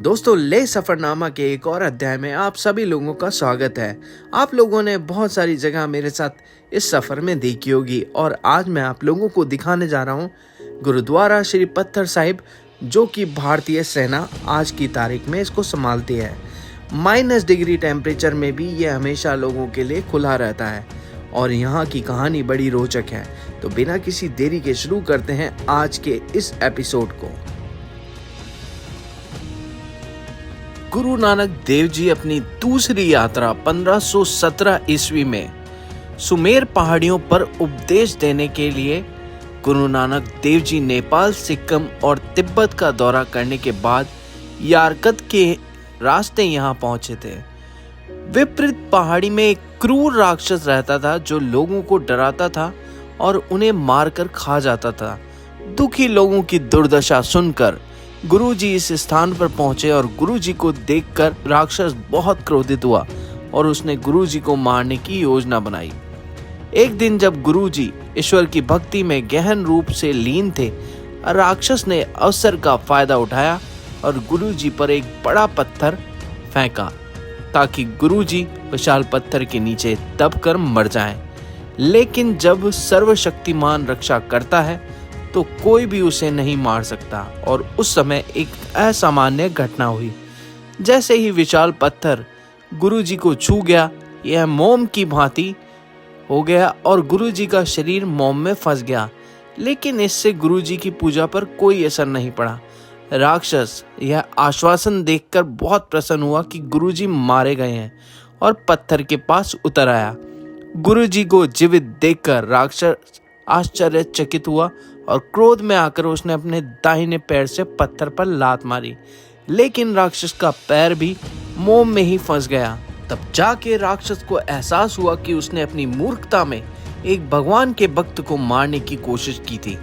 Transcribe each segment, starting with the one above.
दोस्तों, ले सफरनामा के एक और अध्याय में आप सभी लोगों का स्वागत है। आप लोगों ने बहुत सारी जगह मेरे साथ इस सफर में देखी होगी और आज मैं आप लोगों को दिखाने जा रहा हूँ गुरुद्वारा श्री पत्थर साहिब, जो कि भारतीय सेना आज की तारीख में इसको संभालती है। -डिग्री टेम्परेचर में भी ये हमेशा लोगों के लिए खुला रहता है और यहाँ की कहानी बड़ी रोचक है। तो बिना किसी देरी के शुरू करते हैं आज के इस एपिसोड को। गुरु नानक देव जी अपनी दूसरी यात्रा 1517 ईस्वी में सुमेर पहाड़ियों पर उपदेश देने के लिए गुरु नानक देव जी नेपाल, सिक्किम और तिब्बत का दौरा करने के बाद यारकत के रास्ते यहाँ पहुंचे थे। विपरीत पहाड़ी में एक क्रूर राक्षस रहता था जो लोगों को डराता था और उन्हें मारकर खा जाता था। दुखी लोगों की दुर्दशा सुनकर गुरुजी इस स्थान पर पहुंचे और गुरुजी को देखकर राक्षस बहुत क्रोधित हुआ और उसने गुरुजी को मारने की योजना बनाई। एक दिन जब गुरुजी ईश्वर की भक्ति में गहन रूप से लीन थे, राक्षस ने अवसर का फायदा उठाया और गुरुजी पर एक बड़ा पत्थर फेंका ताकि गुरुजी विशाल पत्थर के नीचे दबकर मर जाएं। लेकिन जब सर्वशक्तिमान रक्षा करता है तो कोई भी उसे नहीं मार सकता और उस समय एक असामान्य घटना हुई। जैसे ही विशाल पत्थर गुरुजी को छू गया, यह मोम की भांति हो गया और गुरुजी का शरीर मोम में फंस गया। लेकिन इससे गुरुजी की पूजा पर कोई असर नहीं पड़ा। राक्षस यह आश्वासन देखकर बहुत प्रसन्न हुआ कि गुरुजी मारे गए हैं और पत्थर के पास उतर आया। गुरुजी को जीवित देखकर राक्षस आश्चर्यचकित हुआ और क्रोध में आकर उसने अपने दाहिने पैर से पत्थर पर लात मारी, लेकिन राक्षस का पैर भी मोम में ही फंस गया। तब जाके राक्षस को एहसास हुआ कि उसने अपनी मूर्खता में एक भगवान के भक्त को मारने की कोशिश की थी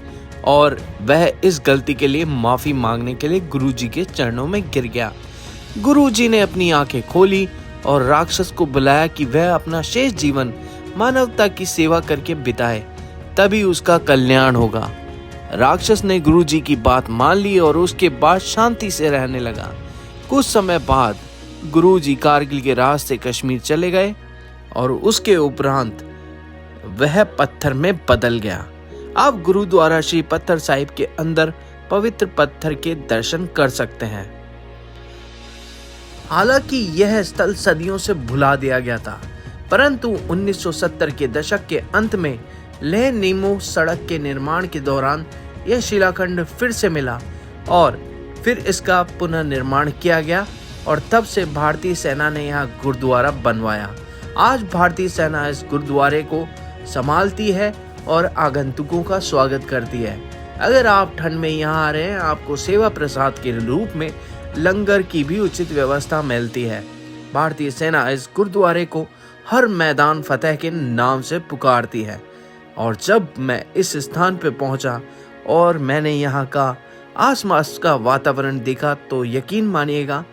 और वह इस गलती के लिए माफी मांगने के लिए गुरुजी के चरणों में गिर गया। गुरुजी ने अपनी आंखें खोली और राक्षस को बुलाया कि वह अपना शेष जीवन मानवता की सेवा करके बिताए, तभी उसका कल्याण होगा। राक्षस ने गुरुजी की बात मान ली और उसके बाद शांति से रहने लगा। कुछ समय बाद गुरुजी कारगिल के रास्ते कश्मीर चले गए और उसके उपरांत वह पत्थर में बदल गया। आप गुरुद्वारा श्री पत्थर साहिब के अंदर पवित्र पत्थर के दर्शन कर सकते हैं। हालांकि यह स्थल सदियों से भुला दिया गया था, परंतु 1970 के दशक के अंत में लेह नीमू सड़क के निर्माण के दौरान यह शिलाखंड फिर से मिला और फिर इसका पुनर्निर्माण किया गया और तब से भारतीय सेना ने यहाँ गुरुद्वारा बनवाया। आज भारतीय सेना इस गुरुद्वारे को संभालती है और आगंतुकों का स्वागत करती है। अगर आप ठंड में यहाँ आ रहे हैं, आपको सेवा प्रसाद के रूप में लंगर की भी उचित व्यवस्था मिलती है। भारतीय सेना इस गुरुद्वारे को हर मैदान फतेह के नाम से पुकारती है और जब मैं इस स्थान पर पहुंचा और मैंने यहाँ का आसपास का वातावरण देखा तो यकीन मानिएगा,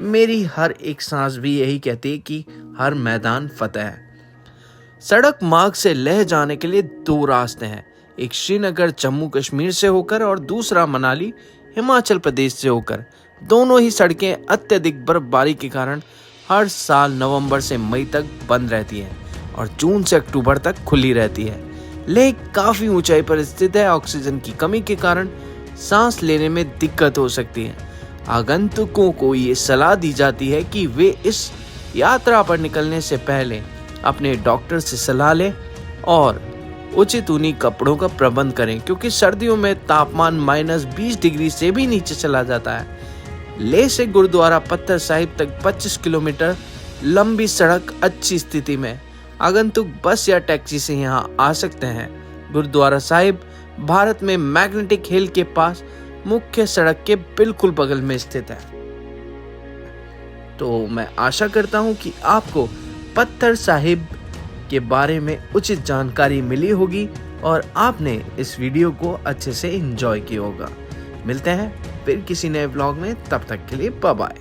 मेरी हर एक सांस भी यही कहती है कि हर मैदान फतेह है। सड़क मार्ग से लेह जाने के लिए 2 रास्ते हैं, एक श्रीनगर जम्मू कश्मीर से होकर और दूसरा मनाली हिमाचल प्रदेश से होकर। दोनों ही सड़कें अत्यधिक बर्फबारी के कारण हर साल नवंबर से मई तक बंद रहती है और जून से अक्टूबर तक खुली रहती है। लेह काफी ऊंचाई पर स्थित है। ऑक्सीजन की कमी के कारण सांस लेने में दिक्कत हो सकती है। आगंतुकों को ये सलाह दी जाती है कि वे इस यात्रा पर निकलने से पहले अपने डॉक्टर से सलाह लें और उचित ऊनी कपड़ों का प्रबंध करें, क्योंकि सर्दियों में तापमान -20 डिग्री से भी नीचे चला जाता है। लेह से गुरुद्वारा पत्थर साहिब तक 25 किलोमीटर लंबी सड़क अच्छी स्थिति में। आगंतुक बस या टैक्सी से यहाँ आ सकते हैं। गुरुद्वारा साहिब भारत में मैग्नेटिक हिल के पास मुख्य सड़क के बिल्कुल बगल में स्थित है। तो मैं आशा करता हूँ कि आपको पत्थर साहिब के बारे में उचित जानकारी मिली होगी और आपने इस वीडियो को अच्छे से एंजॉय किया होगा। मिलते हैं फिर किसी नए व्लॉग में, तब तक के लिए बाय बाय।